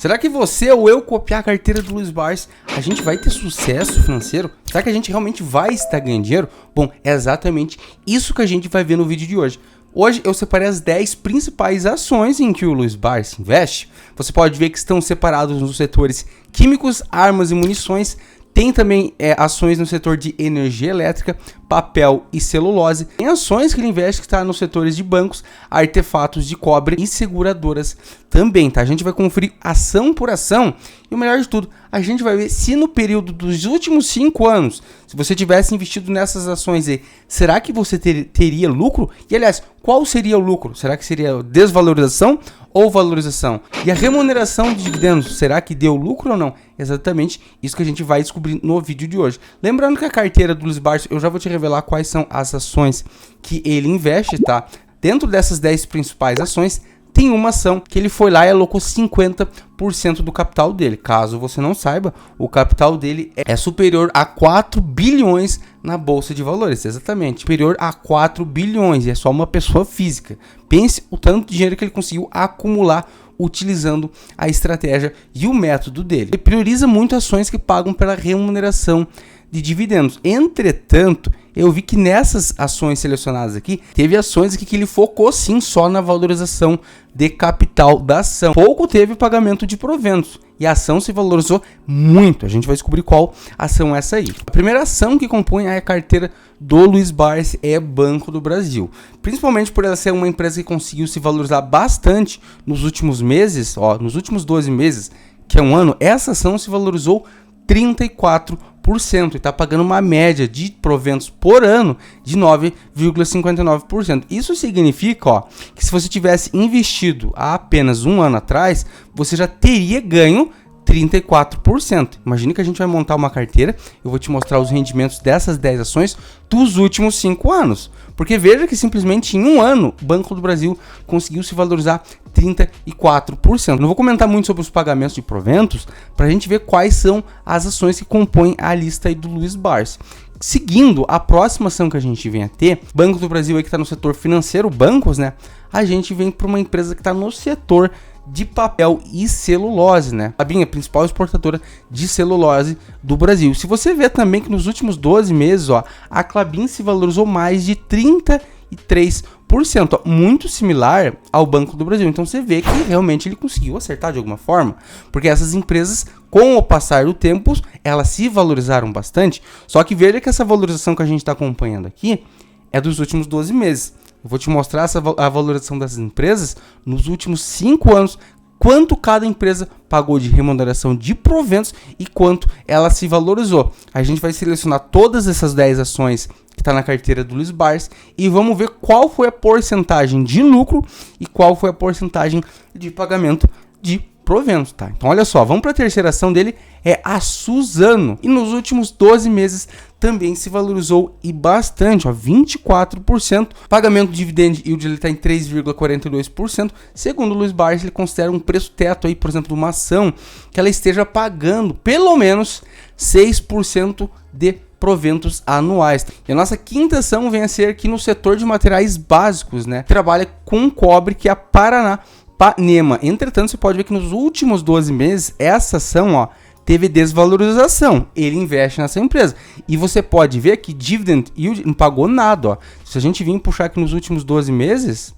Será que você ou eu copiar a carteira do Luiz Barsi, a gente vai ter sucesso financeiro? Será que a gente realmente vai estar ganhando dinheiro? Bom, é exatamente isso que a gente vai ver no vídeo de hoje. Hoje eu separei as 10 principais ações em que o Luiz Barsi investe. Você pode ver que estão separados nos setores químicos, armas e munições. Tem também ações no setor de energia elétrica, papel e celulose. Tem ações que ele investe que está nos setores de bancos, artefatos de cobre e seguradoras também, tá? A gente vai conferir ação por ação e o melhor de tudo, a gente vai ver se no período dos últimos 5 anos, se você tivesse investido nessas ações aí, será que você teria lucro? E aliás, qual seria o lucro? Será que seria desvalorização ou valorização? E a remuneração de dividendos, será que deu lucro ou não? Exatamente isso que a gente vai descobrir no vídeo de hoje. Lembrando que a carteira do Luiz Barsi, eu já vou te revelar quais são as ações que ele investe, tá? Dentro dessas 10 principais ações, tem uma ação que ele foi lá e alocou 50% do capital dele. Caso você não saiba, o capital dele é superior a 4 bilhões na Bolsa de Valores. Exatamente, superior a 4 bilhões. E é só uma pessoa física. Pense o tanto de dinheiro que ele conseguiu acumular utilizando a estratégia e o método dele. Ele prioriza muito ações que pagam pela remuneração de dividendos. Entretanto, eu vi que nessas ações selecionadas aqui, teve ações aqui que ele focou sim só na valorização de capital da ação. Pouco teve pagamento de proventos e a ação se valorizou muito. A gente vai descobrir qual ação é essa aí. A primeira ação que compõe a carteira do Luiz Barsi é Banco do Brasil. Principalmente por ela ser uma empresa que conseguiu se valorizar bastante nos últimos meses, nos últimos 12 meses, que é um ano, essa ação se valorizou 34% e está pagando uma média de proventos por ano de 9,59%. Isso significa que se você tivesse investido há apenas um ano atrás, você já teria ganho 34%. Imagine que a gente vai montar uma carteira, eu vou te mostrar os rendimentos dessas 10 ações dos últimos 5 anos. Porque veja que simplesmente em um ano, o Banco do Brasil conseguiu se valorizar 34%. Não vou comentar muito sobre os pagamentos de proventos, para a gente ver quais são as ações que compõem a lista aí do Luiz Barsi. Seguindo, a próxima ação que a gente vem a ter, Banco do Brasil aí que está no setor financeiro, bancos, né? A gente vem para uma empresa que está no setor de papel e celulose, né? A Klabin é a principal exportadora de celulose do Brasil. Se você vê também que nos últimos 12 meses, a Klabin se valorizou mais de 33%, muito similar ao Banco do Brasil. Então você vê que realmente ele conseguiu acertar de alguma forma, porque essas empresas, com o passar do tempo, elas se valorizaram bastante. Só que veja que essa valorização que a gente está acompanhando aqui é dos últimos 12 meses. Eu vou te mostrar a valorização dessas empresas nos últimos 5 anos, quanto cada empresa pagou de remuneração de proventos e quanto ela se valorizou. A gente vai selecionar todas essas 10 ações que está na carteira do Luiz Barsi e vamos ver qual foi a porcentagem de lucro e qual foi a porcentagem de pagamento de proventos, tá? Então olha só, vamos para a terceira ação dele, é a Suzano. E nos últimos 12 meses também se valorizou e bastante, 24%. Pagamento de dividend yield ele está em 3,42%. Segundo o Luiz Barsi, ele considera um preço teto aí, por exemplo, de uma ação que ela esteja pagando pelo menos 6% de proventos anuais. E a nossa quinta ação vem a ser aqui no setor de materiais básicos, né? Trabalha com cobre, que é a Paranapanema. Entretanto, você pode ver que nos últimos 12 meses, essa ação, teve desvalorização. Ele investe nessa empresa. E você pode ver que dividend yield não pagou nada, Se a gente vir puxar aqui nos últimos 12 meses,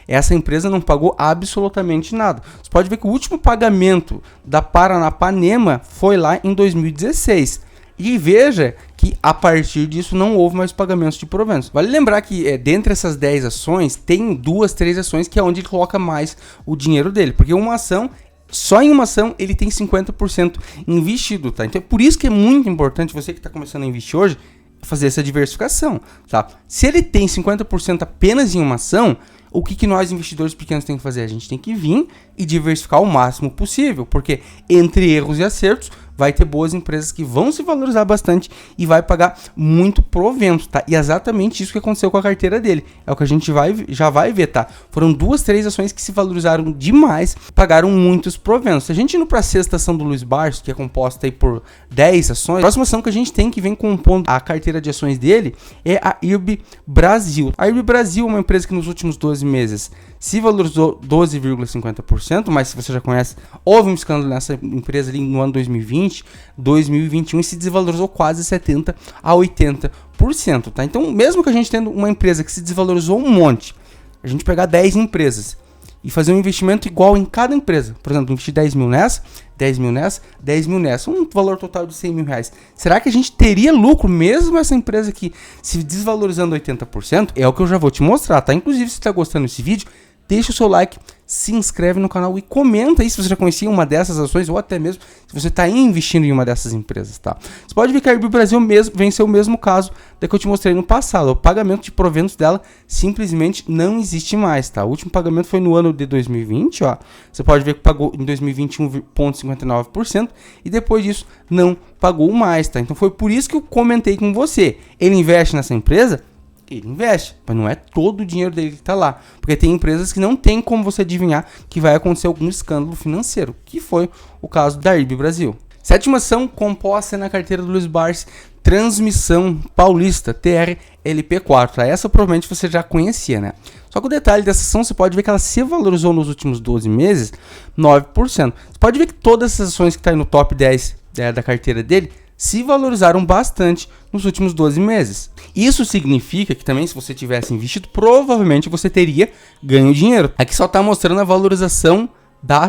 essa empresa não pagou absolutamente nada. Você pode ver que o último pagamento da Paranapanema foi lá em 2016. E veja que a partir disso não houve mais pagamentos de proventos. Vale lembrar que dentre essas 10 ações, tem 2, 3 ações que é onde ele coloca mais o dinheiro dele. Porque uma ação, só em uma ação, ele tem 50% investido, tá? Então é por isso que é muito importante você que está começando a investir hoje, fazer essa diversificação, tá? Se ele tem 50% apenas em uma ação, o que nós investidores pequenos temos que fazer? A gente tem que vir e diversificar o máximo possível, porque entre erros e acertos vai ter boas empresas que vão se valorizar bastante e vai pagar muito provento, tá? E é exatamente isso que aconteceu com a carteira dele. É o que a gente já vai ver, tá? Foram 2, 3 ações que se valorizaram demais, pagaram muitos proventos. Se a gente ir para a sexta ação do Luiz Barsi, que é composta aí por 10 ações, a próxima ação que a gente tem que vem compondo a carteira de ações dele é a IRB Brasil. A IRB Brasil é uma empresa que nos últimos 12 meses se valorizou 12,50%. 80%, mas se você já conhece, houve um escândalo nessa empresa ali no ano 2020, 2021 e se desvalorizou quase 70% a 80%, tá? Então, mesmo que a gente tendo uma empresa que se desvalorizou um monte, a gente pegar 10 empresas e fazer um investimento igual em cada empresa, por exemplo, investir 10 mil nessa, 10 mil nessa, 10 mil nessa, um valor total de 100 mil reais. Será que a gente teria lucro mesmo essa empresa aqui se desvalorizando 80%? É o que eu já vou te mostrar, tá? Inclusive, se você tá gostando desse vídeo, deixa o seu like, se inscreve no canal e comenta aí se você já conhecia uma dessas ações ou até mesmo se você está investindo em uma dessas empresas, tá? Você pode ver que a Airbnb Brasil venceu o mesmo caso da que eu te mostrei no passado. O pagamento de proventos dela simplesmente não existe mais, tá? O último pagamento foi no ano de 2020, ó. Você pode ver que pagou em 2021 0,59% e depois disso não pagou mais, tá? Então foi por isso que eu comentei com você. Ele investe nessa empresa? Ele investe, mas não é todo o dinheiro dele que está lá, porque tem empresas que não tem como você adivinhar que vai acontecer algum escândalo financeiro, que foi o caso da Airbnb Brasil. Sétima ação composta na carteira do Luiz Barsi, Transmissão Paulista, TRLP4, tá? Essa provavelmente você já conhecia, né? Só que o detalhe dessa ação, você pode ver que ela se valorizou nos últimos 12 meses, 9%. Você pode ver que todas essas ações que estão aí no top 10 da carteira dele, se valorizaram bastante nos últimos 12 meses. Isso significa que também, se você tivesse investido, provavelmente você teria ganho dinheiro. Aqui só está mostrando a valorização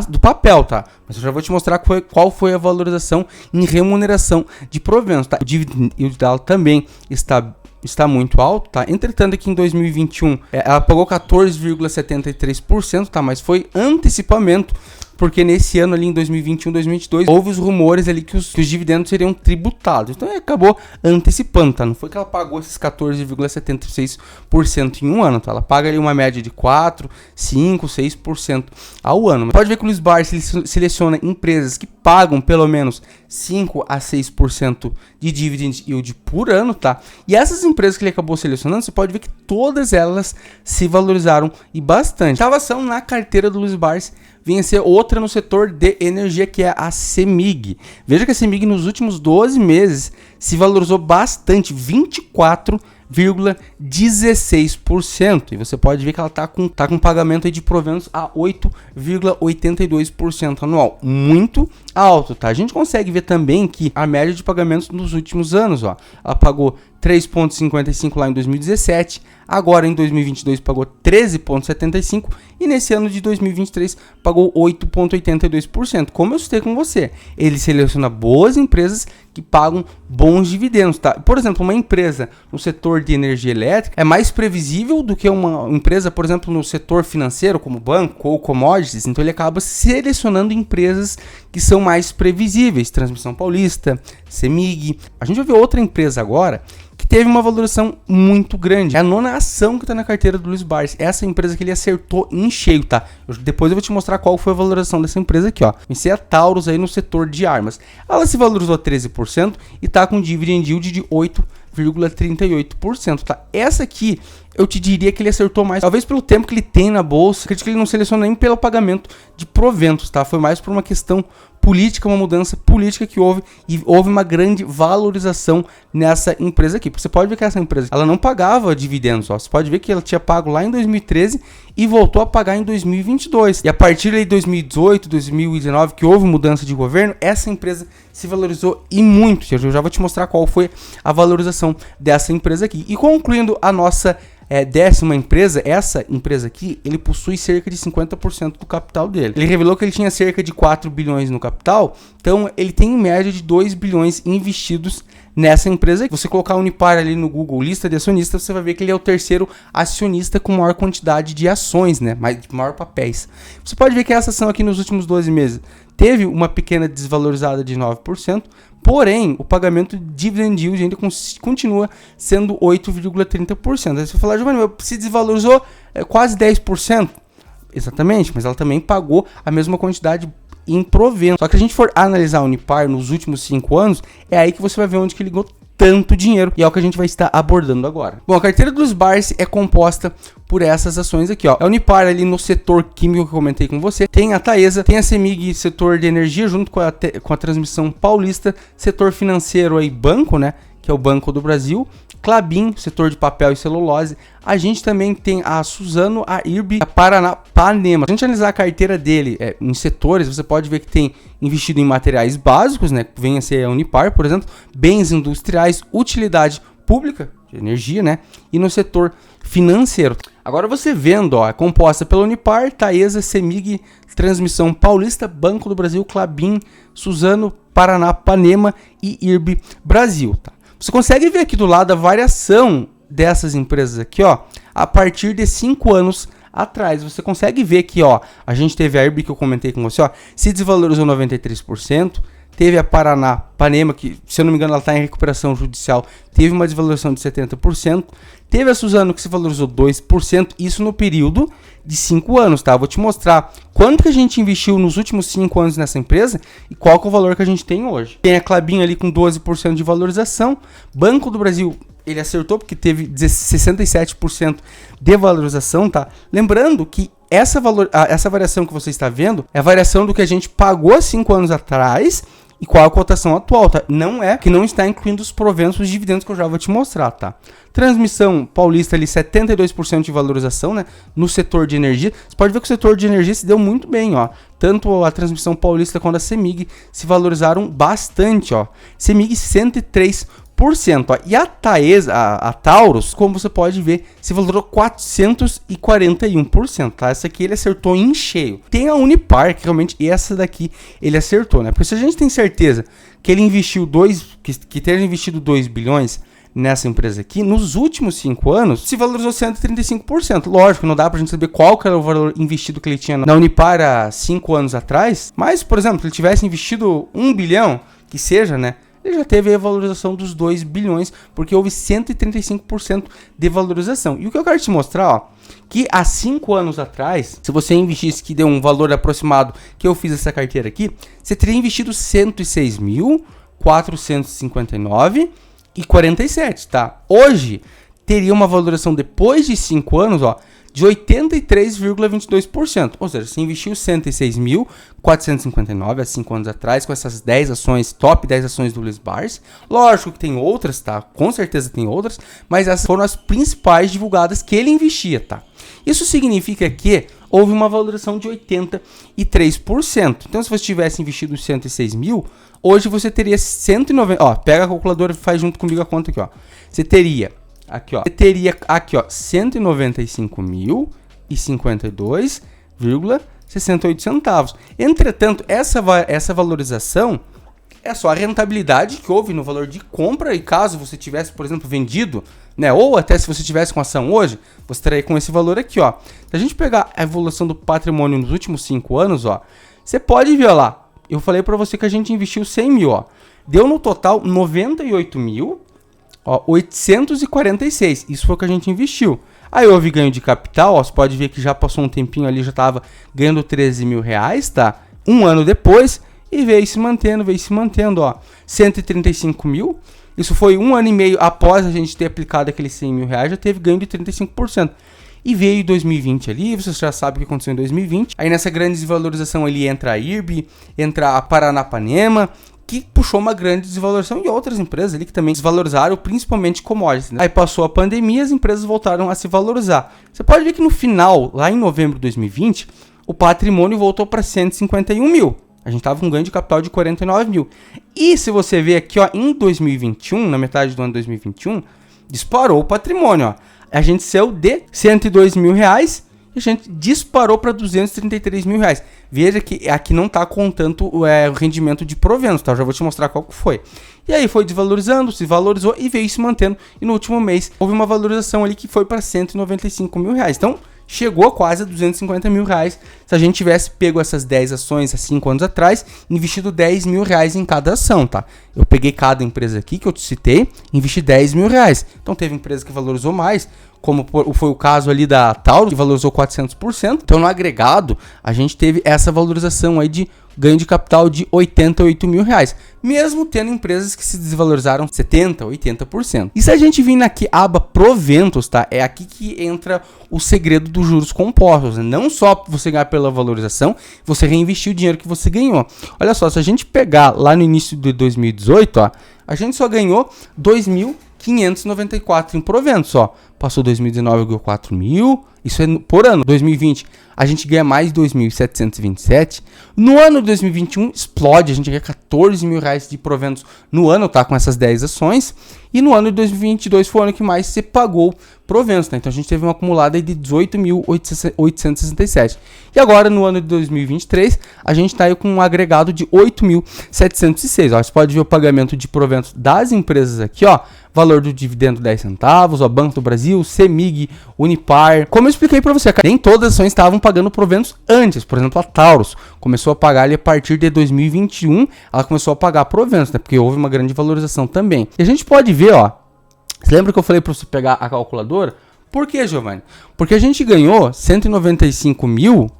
do papel, tá? Mas eu já vou te mostrar qual foi a valorização em remuneração de proventos, tá? O dividend yield dela também está muito alto, tá? Entretanto, aqui em 2021, ela pagou 14,73%, tá? Mas foi antecipamento, porque nesse ano ali em 2021, 2022, houve os rumores ali que os dividendos seriam tributados. Então, acabou antecipando, tá? Não foi que ela pagou esses 14,76% em um ano, tá? Ela paga ali uma média de 4, 5, 6% ao ano. Mas pode ver que o Luiz Barsi seleciona empresas que pagam pelo menos 5 a 6% de dividend yield por ano, tá? E essas empresas que ele acabou selecionando, você pode ver que todas elas se valorizaram e bastante. Oitava ação na carteira do Luiz Barsi vinha ser outra no setor de energia, que é a CEMIG. Veja que a CEMIG nos últimos 12 meses se valorizou bastante, 24,16%. E você pode ver que ela está com pagamento aí de proventos a 8,82% anual. Muito alto, tá? A gente consegue ver também que a média de pagamentos nos últimos anos, ó, ela pagou 3,55 lá em 2017, agora em 2022 pagou 13,75 e nesse ano de 2023 pagou 8,82%. Como eu citei com você, ele seleciona boas empresas que pagam bons dividendos, tá? Por exemplo, uma empresa no setor de energia elétrica é mais previsível do que uma empresa, por exemplo, no setor financeiro, como banco ou commodities. Então ele acaba selecionando empresas que são mais previsíveis. Transmissão Paulista, CEMIG. A gente vai ver outra empresa agora que teve uma valorização muito grande. É a nona ação que está na carteira do Luiz Barsi. Essa empresa que ele acertou em cheio, tá? Depois eu vou te mostrar qual foi a valorização dessa empresa aqui, ó. Vencer a Taurus aí no setor de armas. Ela se valorizou 13% e tá com dividend yield de 8,38%, tá? Essa aqui eu te diria que ele acertou mais, talvez pelo tempo que ele tem na bolsa. Acredito que ele não seleciona nem pelo pagamento de proventos, tá? Foi mais por uma questão política, uma mudança política que houve, e houve uma grande valorização nessa empresa aqui. Você pode ver que essa empresa, ela não pagava dividendos, ó. Você pode ver que ela tinha pago lá em 2013 e voltou a pagar em 2022. E a partir de 2018, 2019, que houve mudança de governo, essa empresa se valorizou e muito. Eu já vou te mostrar qual foi a valorização dessa empresa aqui. E concluindo a nossa décima empresa, essa empresa aqui, ele possui cerca de 50% do capital dele. Ele revelou que ele tinha cerca de 4 bilhões no capital, então ele tem em média de 2 bilhões investidos nessa empresa aqui. Você colocar a Unipar ali no Google, lista de acionistas, você vai ver que ele é o terceiro acionista com maior quantidade de ações, né? Maior papéis. Você pode ver que essa ação aqui nos últimos 12 meses teve uma pequena desvalorizada de 9%, porém, o pagamento de dividend yield ainda continua sendo 8,30%. Aí você vai falar, Giovanni, se desvalorizou quase 10%. Exatamente, mas ela também pagou a mesma quantidade em proventos. Só que se a gente for analisar a Unipar nos últimos 5 anos, é aí que você vai ver onde que ele ganhou tanto dinheiro, e é o que a gente vai estar abordando agora. Bom, a carteira dos Barsi é composta por essas ações aqui, ó. A Unipar ali no setor químico que eu comentei com você, tem a Taesa, tem a CEMIG, setor de energia, junto com a Transmissão Paulista, setor financeiro aí, banco, né, que é o Banco do Brasil, Klabin, setor de papel e celulose. A gente também tem a Suzano, a IRB, a Paranapanema. Se a gente analisar a carteira dele em setores, você pode ver que tem investido em materiais básicos, né? Venha a ser a Unipar, por exemplo, bens industriais, utilidade pública, de energia, né? E no setor financeiro. Agora você vendo, ó, é composta pela Unipar, Taesa, Semig, Transmissão Paulista, Banco do Brasil, Klabin, Suzano, Paranapanema e IRB Brasil, tá? Você consegue ver aqui do lado a variação dessas empresas aqui, ó, a partir de 5 anos atrás. Você consegue ver que, ó, a gente teve a IRB que eu comentei com você, ó, se desvalorizou 93%, teve a Paranapanema, que, se eu não me engano, ela está em recuperação judicial, teve uma desvalorização de 70%, teve a Suzano que se valorizou 2%, isso no período de 5 anos, tá? Eu vou te mostrar quanto que a gente investiu nos últimos 5 anos nessa empresa e qual que é o valor que a gente tem hoje. Tem a Klabin ali com 12% de valorização, Banco do Brasil, ele acertou porque teve 67% de valorização, tá? Lembrando que essa variação que você está vendo é a variação do que a gente pagou há 5 anos atrás e qual a cotação atual, tá? Não é que não está incluindo os proventos, os dividendos que eu já vou te mostrar, tá? Transmissão Paulista ali, 72% de valorização, né? No setor de energia. Você pode ver que o setor de energia se deu muito bem, ó. Tanto a Transmissão Paulista quanto a Semig se valorizaram bastante, ó. Semig 103%. Ó. E a Taesa, a Taurus, como você pode ver, se valorizou 441%, tá? Essa aqui ele acertou em cheio. Tem a Unipar, que realmente essa daqui ele acertou, né? Porque se a gente tem certeza que ele investiu que ter investido 2 bilhões nessa empresa aqui, nos últimos 5 anos, se valorizou 135%. Lógico, não dá pra gente saber qual que era o valor investido que ele tinha na Unipar há 5 anos atrás, mas, por exemplo, se ele tivesse investido 1 bilhão, que seja, né? Ele já teve a valorização dos 2 bilhões, porque houve 135% de valorização. E o que eu quero te mostrar, ó, que há 5 anos atrás, se você investisse, que deu um valor aproximado, que eu fiz essa carteira aqui, você teria investido 106.459,47, tá? Hoje, teria uma valorização depois de 5 anos, ó, de 83,22%. Ou seja, você investiu 106.459 há 5 anos atrás com essas 10 ações, top 10 ações do Lisbars. Lógico que tem outras, tá? Com certeza tem outras, mas essas foram as principais divulgadas que ele investia, tá? Isso significa que houve uma valorização de 83%. Então, se você tivesse investido 106 mil, hoje você teria 190... Ó, pega a calculadora e faz junto comigo a conta aqui, ó. Você teria... Aqui, ó. Você teria aqui, ó, 195.052,68 centavos. Entretanto, essa valorização é só a rentabilidade que houve no valor de compra, e caso você tivesse, por exemplo, vendido, né, ou até se você tivesse com ação hoje, você teria com esse valor aqui, ó. Se a gente pegar a evolução do patrimônio nos últimos 5 anos, ó, você pode ver lá. Eu falei para você que a gente investiu 100 mil, ó. Deu no total 98.846. Isso foi o que a gente investiu. Aí houve ganho de capital, ó, você pode ver que já passou um tempinho ali, já estava ganhando 13 mil reais, tá? Um ano depois, e veio se mantendo, ó. 135 mil. Isso foi 1 ano e meio após a gente ter aplicado aqueles 100 mil reais, já teve ganho de 35%. E veio em 2020 ali, você já sabe o que aconteceu em 2020. Aí nessa grande desvalorização ali entra a IRB, entra a Paranapanema, que puxou uma grande desvalorização, e outras empresas ali que também desvalorizaram, principalmente commodities, né? Aí passou a pandemia, as empresas voltaram a se valorizar. Você pode ver que no final, lá em novembro de 2020, o patrimônio voltou para 151 mil. A gente tava com um ganho de capital de 49 mil. E se você ver aqui, ó, em 2021, na metade do ano de 2021, disparou o patrimônio, ó. A gente saiu de 102 mil reais e a gente disparou para 233 mil reais. Veja que aqui não está contando o rendimento de proventos, tá? Eu já vou te mostrar qual que foi. E aí foi desvalorizando, se valorizou e veio se mantendo. E no último mês houve uma valorização ali que foi para 195 mil reais. Então chegou quase a 250 mil reais se a gente tivesse pego essas 10 ações há 5 anos atrás, investido 10 mil reais em cada ação, tá? Eu peguei cada empresa aqui que eu te citei, investi 10 mil reais. Então teve empresa que valorizou mais, como foi o caso ali da Taurus, que valorizou 400%. Então no agregado, a gente teve essa valorização aí de ganho de capital de 88 mil reais, mesmo tendo empresas que se desvalorizaram 70%, 80%. E se a gente vir aqui, aba proventos, tá? É aqui que entra o segredo dos juros compostos, né? Não só você ganhar pela valorização, você reinvestir o dinheiro que você ganhou. Olha só, se a gente pegar lá no início de 2018, ó, A gente só ganhou 2.594 em proventos, ó. Passou 2019, ganhou 4 mil. Isso é por ano. 2020, a gente ganha mais 2.727. No ano de 2021, explode. A gente ganha 14 mil reais de proventos no ano, tá? Com essas 10 ações. E no ano de 2022 foi o ano que mais se pagou proventos, tá? Então a gente teve uma acumulada aí de 18.867. E agora, no ano de 2023, a gente tá aí com um agregado de 8.706. Ó, você pode ver o pagamento de proventos das empresas aqui, ó. Valor do dividendo 10 centavos, ó, Banco do Brasil, CEMIG, Unipar. Como eu expliquei para você, nem todas as ações estavam pagando proventos antes. Por exemplo, a Taurus começou a pagar ali a partir de 2021, ela começou a pagar proventos, né? Porque houve uma grande valorização também. E a gente pode ver, ó, você lembra que eu falei para você pegar a calculadora? Por que, Giovanni? Porque a gente ganhou 195 mil,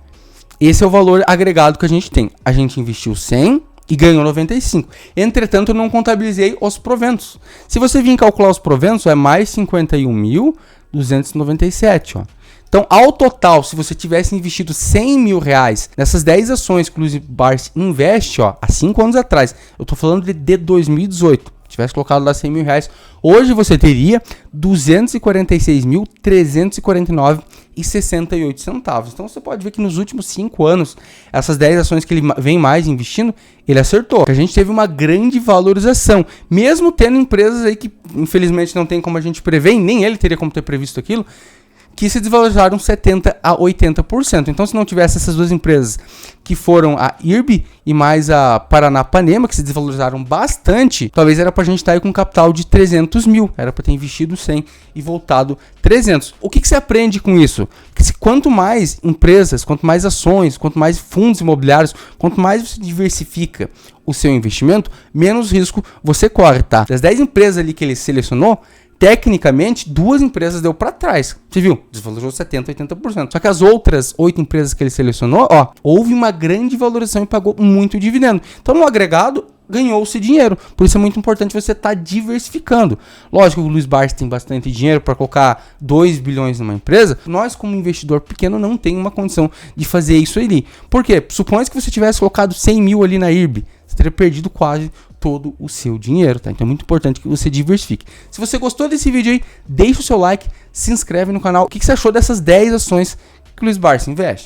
esse é o valor agregado que a gente tem. A gente investiu 100 e ganhou 95. Entretanto, eu não contabilizei os proventos. Se você vir calcular os proventos, é mais 51.297, ó. Então, ao total, se você tivesse investido 100 mil reais nessas 10 ações que o Luiz Barsi investe, ó, há 5 anos atrás, eu tô falando de 2018, tivesse colocado lá 100 mil reais, hoje você teria 246.349,68 centavos. Então você pode ver que nos últimos 5 anos, essas 10 ações que ele vem mais investindo, ele acertou. A gente teve uma grande valorização, mesmo tendo empresas aí que infelizmente não tem como a gente prever, e nem ele teria como ter previsto aquilo, que se desvalorizaram 70% a 80%. Então, se não tivesse essas duas empresas, que foram a IRB e mais a Paranapanema, que se desvalorizaram bastante, talvez era pra gente estar aí com um capital de 300 mil. Era pra ter investido 100 e voltado 300. O que você aprende com isso? Que quanto mais empresas, quanto mais ações, quanto mais fundos imobiliários, quanto mais você diversifica o seu investimento, menos risco você corre, tá? Das 10 empresas ali que ele selecionou, tecnicamente, 2 empresas deu para trás. Você viu? Desvalorizou 70%, 80%. Só que as outras 8 empresas que ele selecionou, ó, houve uma grande valorização e pagou muito dividendo. Então, no agregado, ganhou-se dinheiro. Por isso é muito importante você estar diversificando. Lógico que o Luiz Barsi tem bastante dinheiro para colocar 2 bilhões numa empresa. Nós, como investidor pequeno, não tem uma condição de fazer isso ali. Por quê? Suponha que você tivesse colocado 100 mil ali na IRB. Você teria perdido quase todo o seu dinheiro, tá? Então é muito importante que você diversifique. Se você gostou desse vídeo aí, deixa o seu like, se inscreve no canal. O que você achou dessas 10 ações que o Luiz Barsi investe?